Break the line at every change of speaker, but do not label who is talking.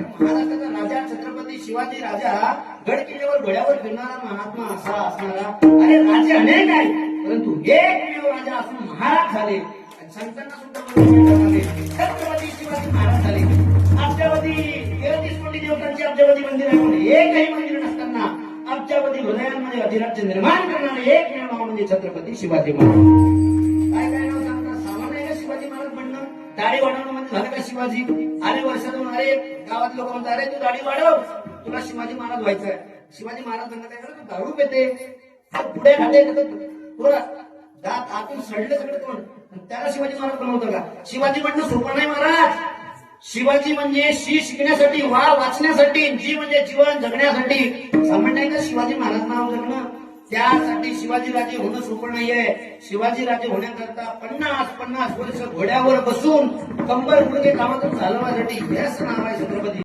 महाराष्ट्राचा राजा छत्रपती शिवाजी राजा गड किल्ल्यावर घोड्यावर फिरणारा महात्मा असा असणारा. अरे राजे अनेक आहेत, परंतु एकमेव राजा असून महाराज झाले. संतांना सुद्धा छत्रपती शिवाजी महाराज झाले. अब्जावधी 33 कोटी देवतांची अब्जावधी मंदिर आहे, म्हणजे एकही मंदिर नसताना अब्जावधी हृदयांमध्ये अधिराज्य निर्माण करणारे एकमेव नाव म्हणजे छत्रपती शिवाजी महाराज. काय काय नाव सांगतात? सामान्य आहे का शिवाजी महाराज म्हणणं? दाढी वाढवणं म्हणजे झालं का शिवाजी? अरे वर्षातून अरे गावात लोक म्हणतात, अरे तू दाढी वाढव, तुला शिवाजी महाराज व्हायचंय. शिवाजी महाराज म्हणतात काय तू दारू पेते, पुढे खाते, तुला दात आतून सडले सगळे कोण, त्याला शिवाजी महाराज बनवतं का? शिवाजी म्हणणं सोपं नाही महाराज. शिवाजी म्हणजे शी शिकण्यासाठी, वा वाचण्यासाठी, जी म्हणजे जीवन जगण्यासाठी. सामान्य आहे का शिवाजी महाराज नाव जगणं? त्यासाठी शिवाजी राजे होणं सोपं नाहीये. शिवाजी राजे होण्याकरता 50 वर्ष घोड्यावर बसून कंबर गुडघे कामातून चालवण्यासाठी हेच नाव आहे छत्रपती.